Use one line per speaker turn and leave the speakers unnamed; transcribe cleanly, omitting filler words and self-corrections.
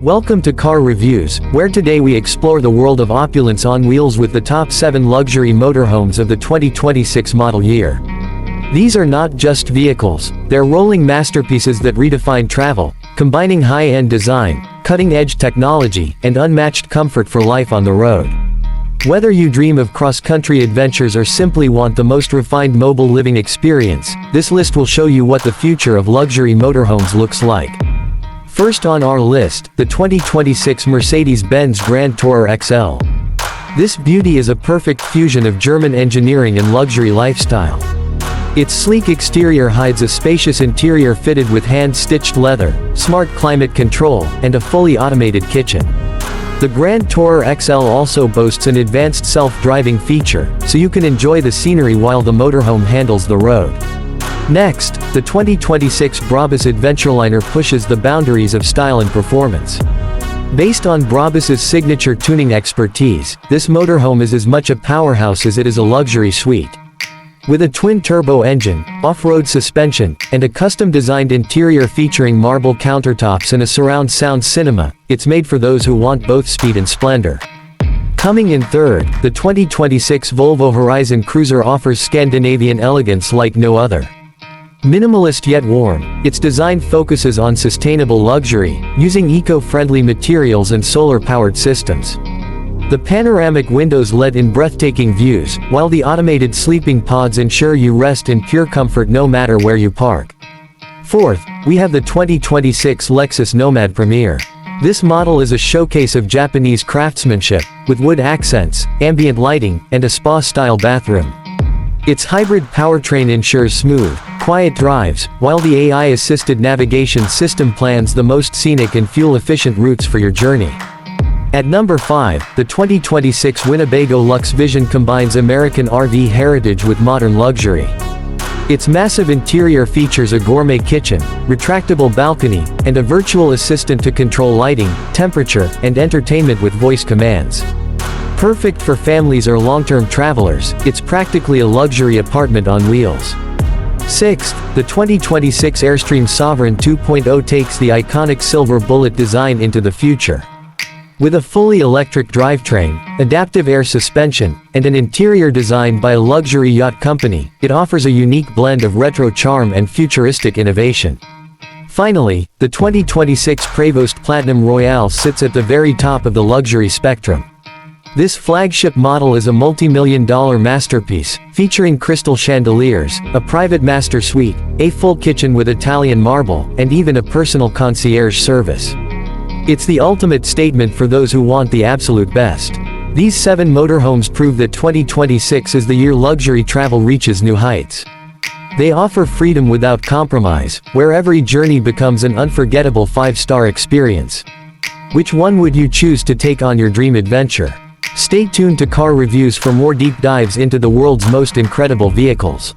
Welcome to Car Reviews, where today we explore the world of opulence on wheels with the top 7 luxury motorhomes of the 2026 model year. These are not just vehicles, they're rolling masterpieces that redefine travel, combining high-end design, cutting-edge technology, and unmatched comfort for life on the road. Whether you dream of cross-country adventures or simply want the most refined mobile living experience, this list will show you what the future of luxury motorhomes looks like. First on our list, the 2026 Mercedes-Benz Grand Tourer XL. This beauty is a perfect fusion of German engineering and luxury lifestyle. Its sleek exterior hides a spacious interior fitted with hand-stitched leather, smart climate control, and a fully automated kitchen. The Grand Tourer XL also boasts an advanced self-driving feature, so you can enjoy the scenery while the motorhome handles the road. Next, the 2026 Brabus Adventureliner pushes the boundaries of style and performance. Based on Brabus's signature tuning expertise, this motorhome is as much a powerhouse as it is a luxury suite. With a twin-turbo engine, off-road suspension, and a custom-designed interior featuring marble countertops and a surround sound cinema, it's made for those who want both speed and splendor. Coming in third, the 2026 Volvo Horizon Cruiser offers Scandinavian elegance like no other. Minimalist yet warm, its design focuses on sustainable luxury, using eco-friendly materials and solar-powered systems. The panoramic windows let in breathtaking views, while the automated sleeping pods ensure you rest in pure comfort no matter where you park. Fourth, we have the 2026 Lexus Nomad Premier. This model is a showcase of Japanese craftsmanship, with wood accents, ambient lighting, and a spa-style bathroom. Its hybrid powertrain ensures smooth, quiet drives, while the AI-assisted navigation system plans the most scenic and fuel-efficient routes for your journey. At number 5, the 2026 Winnebago Lux Vision combines American RV heritage with modern luxury. Its massive interior features a gourmet kitchen, retractable balcony, and a virtual assistant to control lighting, temperature, and entertainment with voice commands. Perfect for families or long-term travelers, it's practically a luxury apartment on wheels. Sixth, the 2026 Airstream Sovereign 2.0 takes the iconic silver bullet design into the future. With a fully electric drivetrain, adaptive air suspension, and an interior designed by a luxury yacht company, it offers a unique blend of retro charm and futuristic innovation. Finally, the 2026 Prevost Platinum Royale sits at the very top of the luxury spectrum. This flagship model is a multi-million-dollar masterpiece, featuring crystal chandeliers, a private master suite, a full kitchen with Italian marble, and even a personal concierge service. It's the ultimate statement for those who want the absolute best. These 7 motorhomes prove that 2026 is the year luxury travel reaches new heights. They offer freedom without compromise, where every journey becomes an unforgettable 5-star experience. Which one would you choose to take on your dream adventure? Stay tuned to Car Reviews for more deep dives into the world's most incredible vehicles.